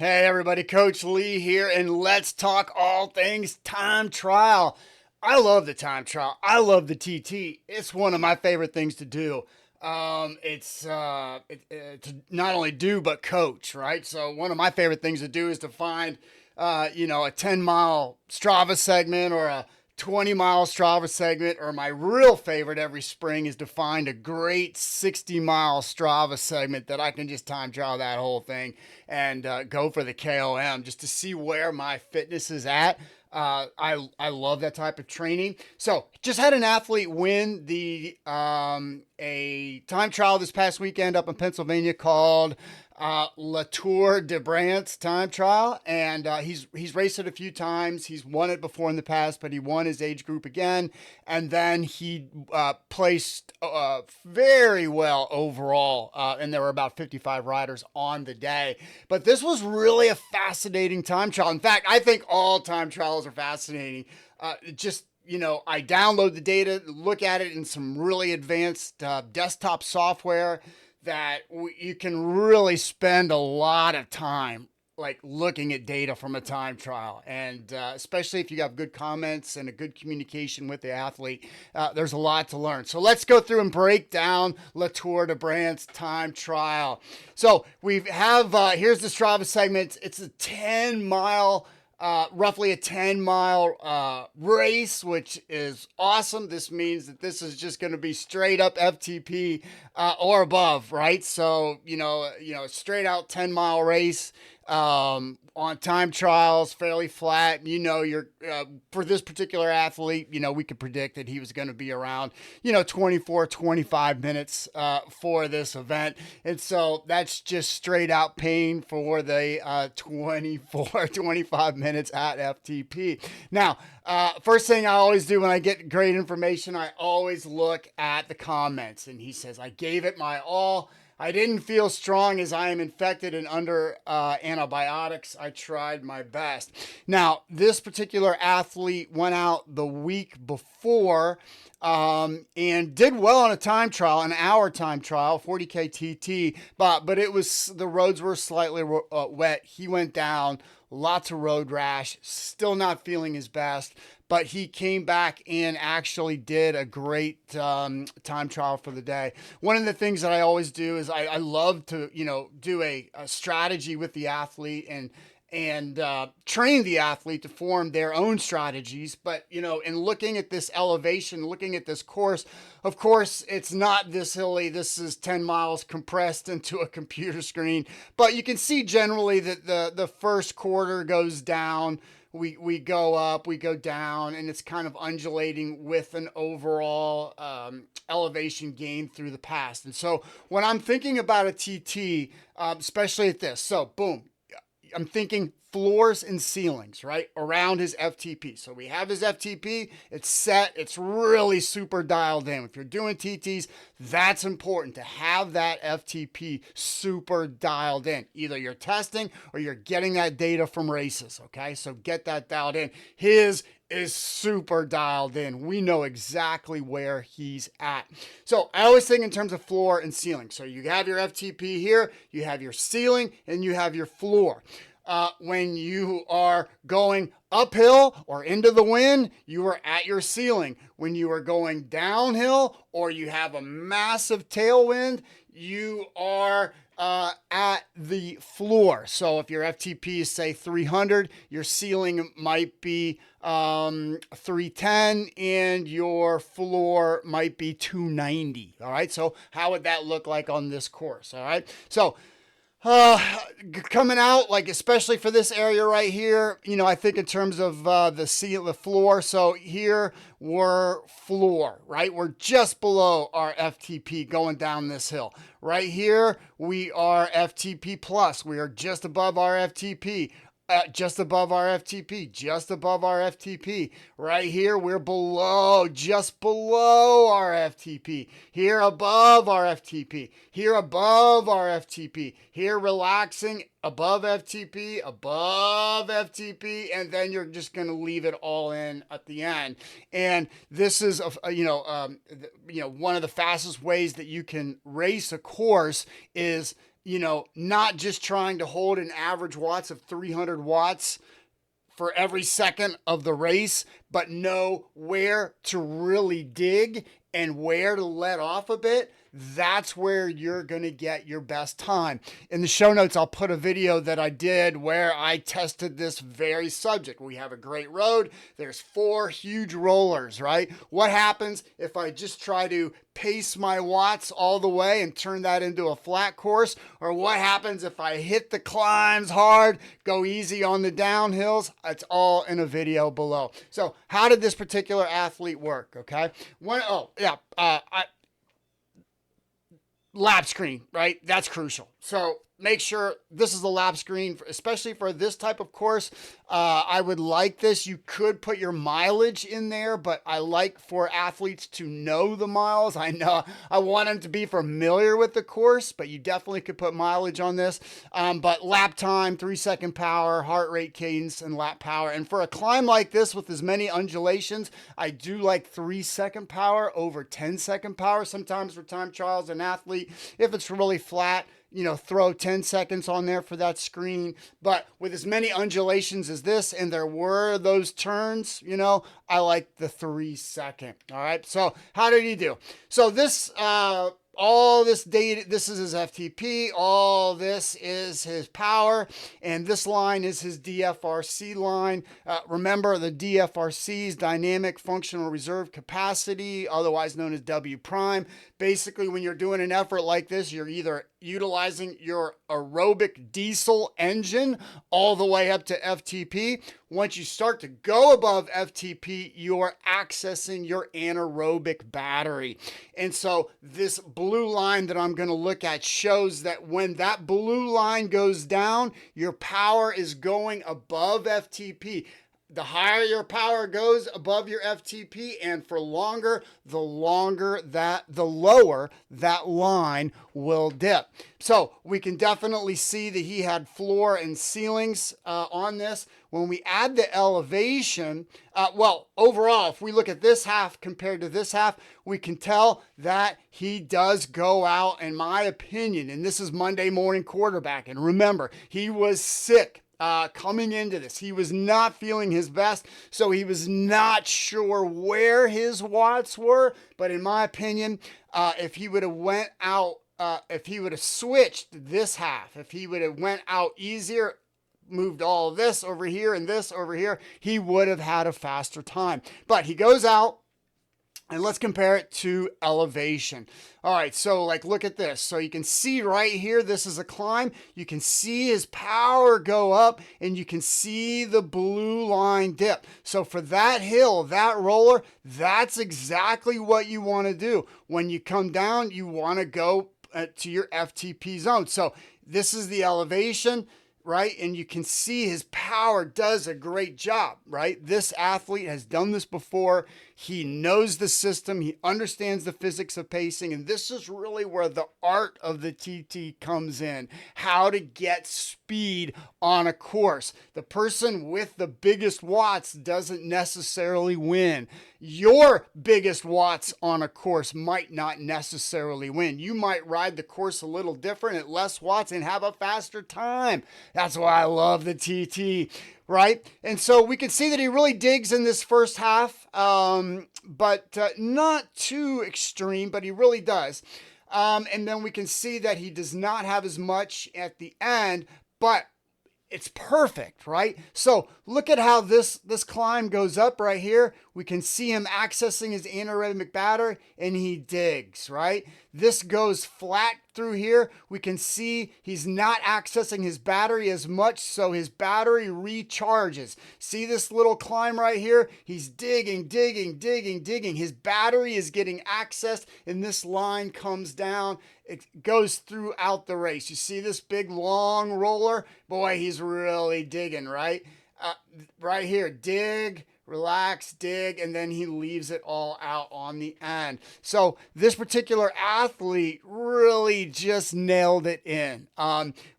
Hey everybody, Coach Lee here, and let's talk all things time trial. I love the time trial. I love the TT. It's one of my favorite things to do. To not only do but coach, right? So one of my favorite things to do is to find, a 10-mile Strava segment or a 20-mile Strava segment, or my real favorite every spring is to find a great 60-mile Strava segment that I can just time trial that whole thing and go for the KOM just to see where my fitness is at. I love that type of training. So just had an athlete win the a time trial this past weekend up in Pennsylvania called Latour de Brandts time trial, and he's raced it a few times. He's won it before in the past, but he won his age group again, and then he placed very well overall, and there were about 55 riders on the day. But this was really a fascinating time trial. In fact, I think all time trials are fascinating. I download the data, look at it in some really advanced desktop software that you can really spend a lot of time like looking at data from a time trial, and especially if you have good comments and a good communication with the athlete, there's a lot to learn. So let's go through and break down Latour de Brandt's time trial. So we have here's the Strava segment. It's a 10-mile roughly a 10-mile race, which is awesome. This means that this is just going to be straight up FTP or above, right? So, straight out 10-mile race on time trials, fairly flat. You're for this particular athlete, we could predict that he was going to be around, 24, 25 minutes for this event. And so that's just straight out pain for the 24, 25 minutes at FTP. Now, first thing I always do when I get great information, I always look at the comments. And he says, I gave it my all. I didn't feel strong as I am infected and under antibiotics. I tried my best. Now, this particular athlete went out the week before and did well on a time trial, an hour time trial, 40K TT, but the roads were slightly wet. He went down, lots of road rash, still not feeling his best, but he came back and actually did a great time trial for the day. One of the things that I always do is I love to, do a strategy with the athlete and train the athlete to form their own strategies. But, in looking at this elevation, looking at this course, of course, it's not this hilly. This is 10 miles compressed into a computer screen. But you can see generally that the first quarter goes down. We go up, we go down, and it's kind of undulating with an overall elevation gain through the past. And so when I'm thinking about a TT, especially at this, so boom, I'm thinking floors and ceilings, right, around his FTP. So we have his FTP, it's set, it's really super dialed in. If you're doing TTs, that's important to have that FTP super dialed in. Either you're testing or you're getting that data from races, okay? So get that dialed in. His is super dialed in. We know exactly where he's at. So I always think in terms of floor and ceiling. So you have your FTP here, you have your ceiling, and you have your floor. When you are going uphill or into the wind, you are at your ceiling. When you are going downhill or you have a massive tailwind, you are at the floor. So if your FTP is, say, 300, your ceiling might be 310 and your floor might be 290. All right. So how would that look like on this course? All right. So coming out, like especially for this area right here, I think in terms of the floor. So here we're floor, right? We're just below our FTP going down this hill. Right here we are FTP plus. We are just above our FTP. Just above our FTP, just above our FTP. Right here, we're below, just below our FTP. Here above our FTP. Here above our FTP. Here relaxing above FTP, and then you're just going to leave it all in at the end. And this is, one of the fastest ways that you can race a course is not just trying to hold an average watts of 300 watts for every second of the race, but know where to really dig and where to let off a bit. That's where you're going to get your best time. In the show notes, I'll put a video that I did where I tested this very subject. We have a great road. There's 4 huge rollers, right? What happens if I just try to pace my watts all the way and turn that into a flat course? Or what happens if I hit the climbs hard, go easy on the downhills? It's all in a video below. So how did this particular athlete work? Okay. Lap screen, right? That's crucial. So make sure this is the lap screen, especially for this type of course. I would like this. You could put your mileage in there, but I like for athletes to know the miles. I know I want them to be familiar with the course, but you definitely could put mileage on this. But lap time, 3-second power, heart rate cadence, and lap power. And for a climb like this with as many undulations, I do like 3-second power over 10-second power. Sometimes for time trials, an athlete, if it's really flat, throw 10 seconds on there for that screen. But with as many undulations as this, and there were those turns, I like the 3-second. All right. So how did he do? So this, all this data, this is his FTP, all this is his power, and this line is his DFRC line. Remember, the DFRC is dynamic functional reserve capacity, otherwise known as W prime. Basically, when you're doing an effort like this, you're either utilizing your aerobic diesel engine all the way up to FTP. Once you start to go above FTP, you're accessing your anaerobic battery. And so this blue line that I'm going to look at shows that when that blue line goes down, your power is going above FTP. The higher your power goes above your FTP, and for longer, the lower that line will dip. So we can definitely see that he had floor and ceilings on this. When we add the elevation, overall, if we look at this half compared to this half, we can tell that he does go out, in my opinion, and this is Monday morning quarterback. And remember, he was sick. Coming into this, he was not feeling his best, so he was not sure where his watts were. But in my opinion, if he would have went out, if he would have switched this half, if he would have went out easier, moved all of this over here and this over here, he would have had a faster time. But he goes out. And let's compare it to elevation. All right, so look at this. So you can see right here, this is a climb. You can see his power go up, and you can see the blue line dip. So for that hill, that roller, that's exactly what you want to do. When you come down, you want to go to your FTP zone. So this is the elevation, right? And you can see his power does a great job, right? This athlete has done this before. He knows the system. He understands the physics of pacing. And this is really where the art of the TT comes in. How to get speed on a course. The person with the biggest watts doesn't necessarily win. Your biggest watts on a course might not necessarily win. You might ride the course a little different at less watts and have a faster time. That's why I love the TT, right? And so we can see that he really digs in this first half, but not too extreme, but he really does. And then we can see that he does not have as much at the end, but it's perfect, right? So look at how this climb goes up right here. We can see him accessing his anaerobic battery, and he digs, right? This goes flat through here. We can see he's not accessing his battery as much, so his battery recharges. See this little climb right here? He's digging. His battery is getting accessed, and this line comes down. It goes throughout the race. You see this big long roller? Boy, he's really digging, right? Right here, dig, relax, dig, and then he leaves it all out on the end. So this particular athlete really just nailed it in.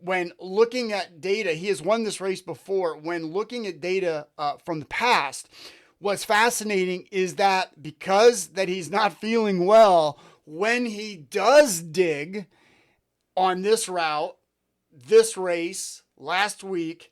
When looking at data, he has won this race before. When looking at data from the past, what's fascinating is that because that he's not feeling well, when he does dig on this route, this race last week,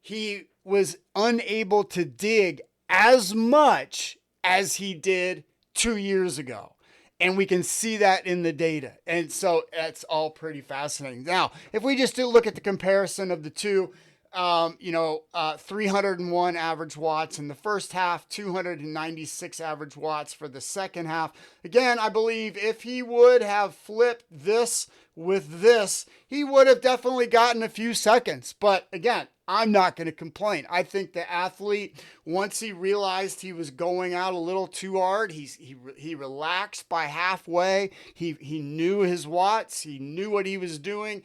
he was unable to dig as much as he did 2 years ago. And we can see that in the data. And so that's all pretty fascinating. Now, if we just do look at the comparison of the two, 301 average watts in the first half, 296 average watts for the second half. Again, I believe if he would have flipped this with this, he would have definitely gotten a few seconds. But again, I'm not going to complain. I think the athlete, once he realized he was going out a little too hard, he relaxed by halfway. He knew his watts. He knew what he was doing.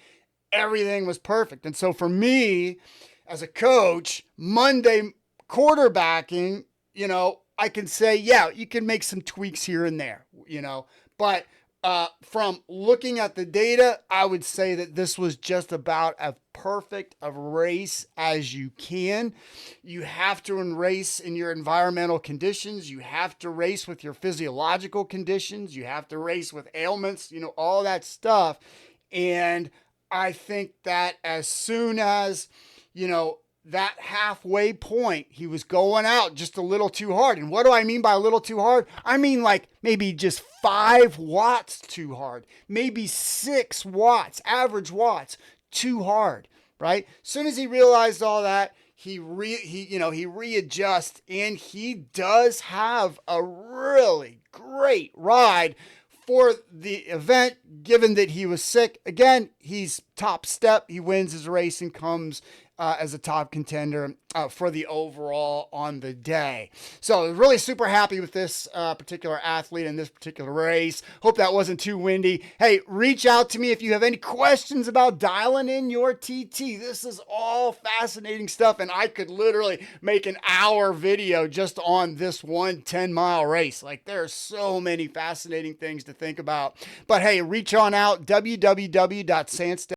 Everything was perfect. And so for me, as a coach, Monday quarterbacking, I can say, yeah, you can make some tweaks here and there, but from looking at the data, I would say that this was just about as perfect a race as you can. You have to race in your environmental conditions. You have to race with your physiological conditions. You have to race with ailments, all that stuff. And I think that as soon as, that halfway point, he was going out just a little too hard. And what do I mean by a little too hard? I mean like maybe just 5 watts too hard, maybe 6 watts, average watts too hard, right? As soon as he realized all that, he readjusts, and he does have a really great ride for the event, given that he was sick. Again, he's top step. He wins his race and comes as a top contender for the overall on the day. So really super happy with this particular athlete in this particular race. Hope that wasn't too windy. Hey, reach out to me if you have any questions about dialing in your TT. This is all fascinating stuff, and I could literally make an hour video just on this one 10-mile race. Like, there's so many fascinating things to think about. But hey, reach on out, www.sandstep